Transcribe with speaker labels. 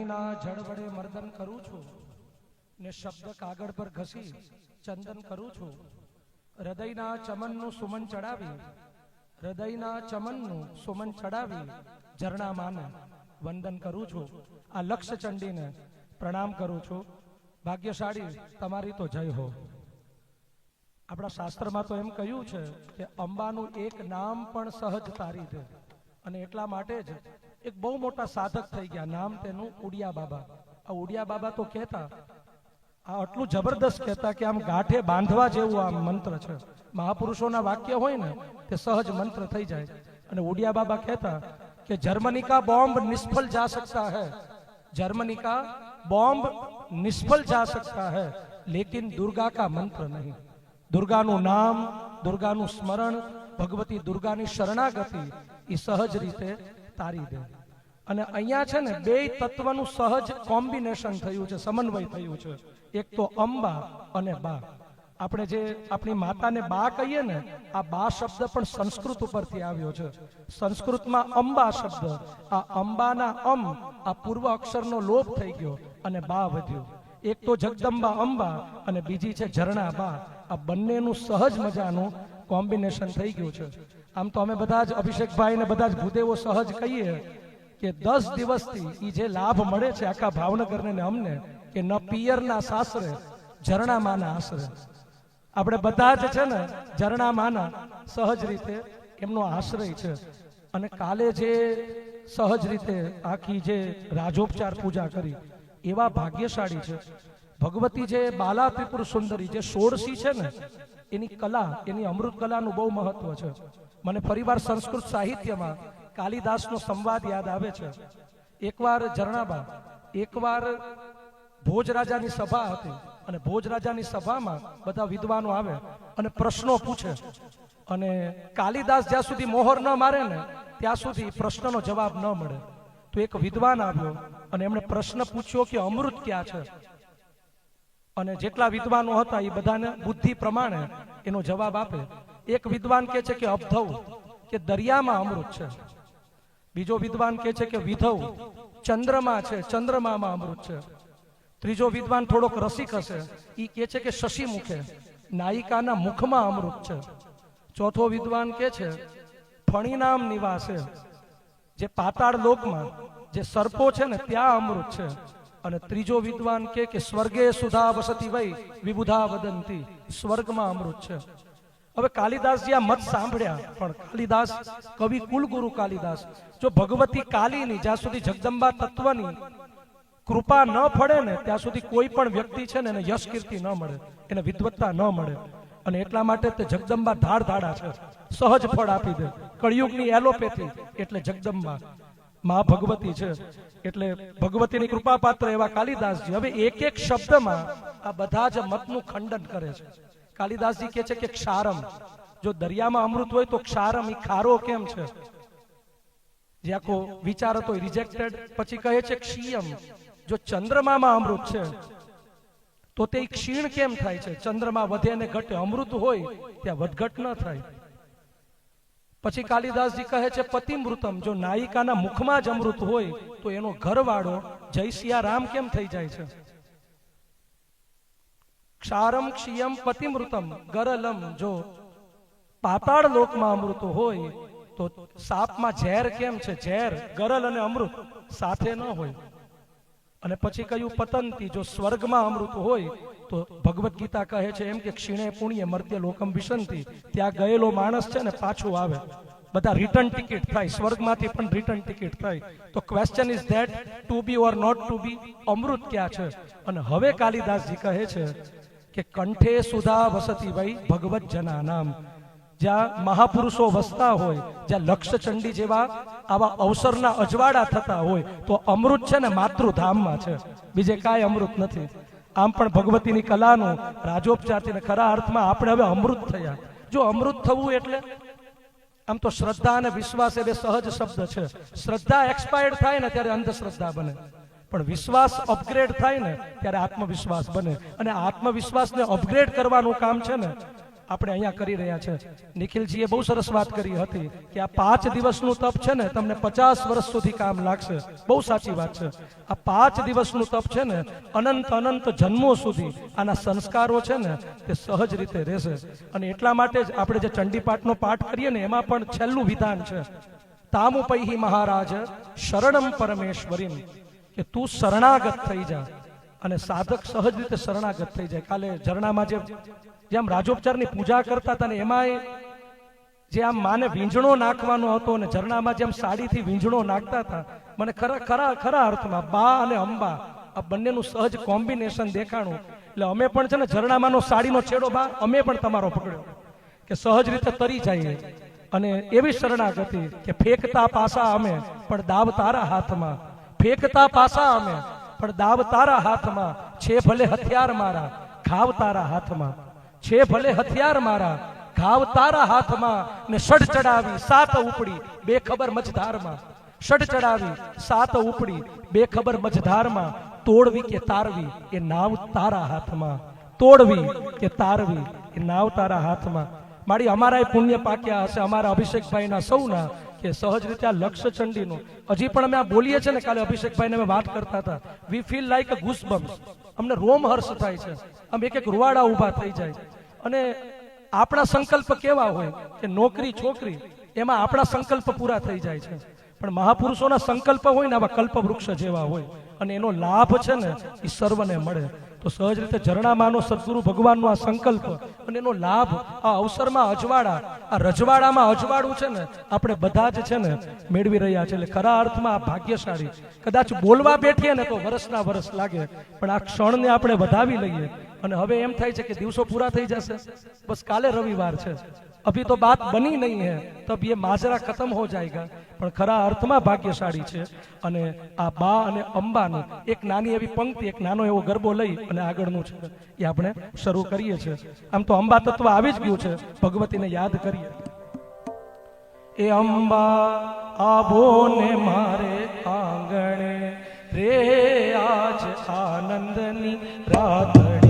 Speaker 1: હૃદયના જળ વડે મર્દન કરું છું ને શબ્દ કાગળ પર ઘસી ચંદન કરું છું. હૃદયના ચમનનું સુમન ચડાવી, હૃદયના ચમનનું સુમન ચડાવી ઝરણા માને વંદન કરું છું. આ લક્ષ ચંડીને પ્રણામ કરું છું. ભાગ્યશાળી તમારી તો જય હો. આપણા શાસ્ત્રમાં તો એમ કહ્યું છે કે અંબાનું એક નામ પણ સહજ તારી દે, અને એટલા માટે જ એક બહુ મોટા સાધક થઈ ગયા. નામ તેનું ઉડિયા બાબા. આ ઉડિયા બાબા તો કહેતા, આ આટલું જબરદસ્ત કહેતા કે આમ ગાંઠે બાંધવા જેવું આ મંત્ર છે. મહાપુરુષોના વાક્ય હોય ને તે સહજ મંત્ર થઈ જાય. અને ઉડિયા બાબા કહેતા કે જર્મની કા બોમ્બ નિષ્ફળ જા सकता है, जर्मनी का बॉम्ब निष्फल जा सकता है, लेकिन दुर्गा का मंत्र नहीं. दुर्गाનું નામ, દુર્ગાનું સ્મરણ, ભગવતી દુર્ગાની શરણાગતિ એ સહજ રીતે તારી દે. અને અહીંયા છે ને બે તત્વનું સહજ કોમ્બિનેશન થયું છે, સમન્વય થયું છે. એક તો અંબા અને બા. આપણે જે આપણી માતાને બા કહીએ ને, આ બા શબ્દ પણ સંસ્કૃત ઉપરથી આવ્યો છે. સંસ્કૃતમાં અંબા શબ્દ, આ અંબાના આ પૂર્વ અક્ષરનો લોપ થઈ ગયો અને બા વધ્યો. એક તો જગદંબા અંબા અને બીજી છે ઝરણા બા. આ બંનેનું સહજ મજાનું કોમ્બિનેશન થઈ ગયું છે. આમ તો અમે બધા જ અભિષેકભાઈ ને બધા જ ભૂદેવો સહજ કહીએ કે 10 દિવસથી એ જે લાભ મળે છે આખા ભાવનગરને ને અમને, કે ન પિયરના સાસરે ઝરણા માના આશરે. આપણે બધા જ છે ને ઝરણા માના સહજ રીતે એમનો આશ્રય છે. અને કાલે જે સહજ રીતે આખી જે રાજોપચાર પૂજા કરી એવા ભાગ્યશાળી છે. ભગવતી જે બાલા ત્રિપુર સુંદરી જે ષોડશી છે ને, એની કલા, એની અમૃત કલાનું બહુ મહત્વ છે. મને ફરીવાર સંસ્કૃત સાહિત્યમાં કાલિદાસનો સંવાદ યાદ આવે છે. એકવાર ઝરણાબા, એકવાર ભોજરાજાની સભા હતી અને ભોજરાજાની સભામાં બધા વિદ્વાનો આવે અને પ્રશ્નો પૂછે, અને કાલિદાસ જ્યાં સુધી મોહર ન મારે ને ત્યાં સુધી પ્રશ્નનો જવાબ ન મળે. તો એક વિદ્વાન આવ્યો અને એમણે પ્રશ્ન પૂછ્યો કે અમૃત ક્યાં છે? અને જેટલા વિદ્વાનો હતા એ બધાને બુદ્ધિ પ્રમાણે એનો જવાબ આપે. એક વિદ્વાન કહે છે કે અબધવ, કે દરિયામાં અમૃત છે. બીજો વિદ્વાન કહે છે કે વિધવ, ચંદ્રમાં છે, ચંદ્રમામાં અમૃત છે. ત્રીજો વિદ્વાન થોડોક રસિક હશે, એ કહે છે કે શશી મુખે, નાયિકાના મુખમાં અમૃત છે. ચોથો વિદ્વાન કહે છે ફણીનામ નિવાસે, જે પાતાળ લોકમાં જે સર્પો છે ને ત્યાં અમૃત છે. અને ત્રીજો વિદ્વાન કે સ્વર્ગે સુધા વસતી વೈ વિબુધા વદંતી, સ્વર્ગમાં અમૃત છે. હવે કાલિદાસજી આ મત સાંભળ્યા, પણ કાલિદાસ કવિ કુલગુરુ કાલિદાસ, જો ભગવતી કાલીની જ્યાં સુધી જગદંબા તત્વની કૃપા ન ફળે ને ત્યાં સુધી કોઈ પણ વ્યક્તિ છે ને એને યશ કીર્તિ ન મળે, એને વિદ્વત્તા ન મળે. અને એટલા માટે તે જગદંબા ધાડા છે, સહજ ફળ આપી દે. કળિયુગની એલોપેથી એટલે જગદંબા મા ભગવતી છે. એટલે ભગવતીની કૃપા પાત્ર એવા કાલિદાસજી હવે એક એક શબ્દમાં આ બધા જ મતનું ખંડન કરે છે. કાલિદાસજી કહે છે કે ક્ષારમ, જો દરિયામાં અમૃત હોય તો ક્ષારમ એ ખારો કેમ છે? જે આખો વિચાર હતો રિજેક્ટેડ. પછી કહે છે ક્ષીયમ, જો ચંદ્રમામાં અમૃત છે તો તે ક્ષીણ કેમ થાય છે? ચંદ્રમા વધે ને ઘટે, અમૃત હોય ત્યાં વધઘટ ન થાય. પછી કાલિદાસજી કહે છે પતિમૃતમ, જો નાયિકાના મુખમાં જ અમૃત હોય તો એનો ઘરવાળો જય સિયા રામ કેમ થઈ જાય છે? ક્ષારમ ક્ષિયમ પતિમૃતમ ગરલમ, જો પાતાળ લોકમાં અમૃત હોય તો સાપમાં ઝેર કેમ છે? ઝેર, ગરલ અને અમૃત સાથે ન હોય. અને પછી કહ્યું પતંતી, જો સ્વર્ગમાં અમૃત હોય તો ભગવદ્ ગીતા કહે છે એમ કે ક્ષીણે પુણ્ય મર્ત્ય લોકમ વિશંતિ, ત્યાં ગયેલો માણસ છે ને પાછો આવે, બધા રિટર્ન ટિકિટ થાય, સ્વર્ગમાંથી પણ રિટર્ન ટિકિટ થાય. તો question is that to be or not to be, Amrit ક્યાં છે? અને હવે કાલિદાસજી કહે છે કે કંઠે સુધા વસતી વૈ ભગવત જના નામ, જ્યાં મહાપુરુષો વસતા હોય, જ્યાં લક્ષચંડી જેવા આવા અવસરના અજવાળા થતા હોય તો અમૃત છે ને માતૃધામમાં છે, બીજે કાંઈ અમૃત નથી. આમ પણ ભગવતીની કલાનું રાજોપચારથી ખરા અર્થમાં આપણે હવે અમૃત થયા. જો અમૃત થવું એટલે આમ તો શ્રદ્ધા અને વિશ્વાસ એ બે સહજ શબ્દ છે. શ્રદ્ધા એક્સપાયર્ડ થાય ને ત્યારે અંધશ્રદ્ધા બને, પણ વિશ્વાસ અપગ્રેડ થાય ને ત્યારે આત્મવિશ્વાસ બને. અને આત્મવિશ્વાસને અપગ્રેડ કરવાનું કામ છે ને આપણે અહીંયા કરી રહ્યા છે. નિખિલજીએ બહુ સરસ વાત કરી હતી કે આ 5 દિવસનું તપ છે ને તમને 50 વર્ષ સુધી કામ લાગશે. બહુ સાચી વાત છે. આ 5 દિવસનું તપ છે ને અનંત અનંત જન્મો સુધી આના સંસ્કારો છે ને તે સહજ રીતે રહેશે. અને એટલા માટે જ આપણે જે ચંડીપાઠનો પાઠ કરીએ ને એમાં પણ છેલ્લું વિધાન છે, તામુપૈહી મહારાજ શરણમ પરમેશ્વરીમ, કે તું શરણાગત થઈ જા. અને સાધક સહજ રીતે શરણાગત થઈ જાય. કાલે ઝરણામાં જેમ રાજોપચારની પૂજા કરતા હતા ને એમાંય જે આમ માને વીંજણો નાખવાનો હતો ને ઝરણામાં જેમ સાડીથી વીંજણો નાખતા હતા, મને ખરા અર્થમાં બા અને અંબા આ બંનેનું સહજ કોમ્બિનેશન દેખાણું. એટલે અમે પણ છે ને ઝરણામાંનો સાડીનો છેડો બા અમે પણ તમારો પકડ્યો કે સહજ રીતે તરી જઈએ. અને એવી શરણાગતિ કે ફેંકતા પાસા અમે પણ દાવ તારા હાથમાં, ફેંકતા પાસા અમે પણ દાવ તારા હાથમાં, છે ભલે હથિયાર મારા ઘાવ તારા હાથમાં, છે ભલે હથિયાર મારા ઘાવ તારા હાથમાં. ને ષડ ચડાવી 7 ઉપડી બેખબર મજધારમાં, ષડ ચડાવી 7 ઉપડી બેખબર મજધારમાં. તોડવી કે તારવી એ નાવ તારા હાથમાં, તોડવી કે તારવી એ નાવ તારા હાથમાં. મારી અમારા પુણ્ય પાક્યા હશે, અમારા અભિષેકભાઈના સૌના, કે સહજ રીતે આ લક્ષ ચંડીનું હજી પણ અમે આ બોલીએ છીએ ને. કાલે અભિષેકભાઈને અમે વાત કરતા હતા, વી ફીલ લાઈક અ ગૂસબમ્સ. અમને રોમહર્ષ થાય છે, આમ એક એક રૂવાડા ઊભા થઈ જાય. અને આપણા સંકલ્પ કેવા હોય કે નોકરી છોકરી એમાં આપણા સંકલ્પ પૂરા થઈ જાય છે, પણ મહાપુરુષોના સંકલ્પ હોય ને આવા કલ્પવૃક્ષ જેવા હોય. અને એનો લાભ છે ને એ સર્વને મળે. તો સહજ રીતે ઝરણામાંનો સદગુરુ ભગવાનનો આ સંકલ્પ અને એનો લાભ આ અવસરમાં અજવાળા, આ રજવાડામાં અજવાળું છે ને આપણે બધા જ છે ને મેળવી રહ્યા છે. એટલે ખરા અર્થમાં આ ભાગ્યશાળી. કદાચ બોલવા બેઠીએ ને તો વર્ષના વર્ષ લાગે, પણ આ ક્ષણને આપણે વધાવી લઈએ. અને હવે એમ થાય છે કે દિવસો પૂરા થઈ જશે, બસ કાલે રવિવાર છે, અભી તો બાત બની નહીં હૈ, તબ ये માજરા ખતમ હો જાયગા. પણ ખરા અર્થમાં ભાગ્યશાળી છે. અને આ બા અને અંબાનું એક નાની એવી પંક્તિ, એક નાનો એવો ગરબો લઈ અને આગળનું છે એ આપણે શરૂ કરીએ છીએ. આમ તો અંબા તત્વ આવી જ ગયું છે, ભગવતીને યાદ કરીએ. એ અંબા આવો ને મારે આંગણે રે, આજ આનંદની રાતડી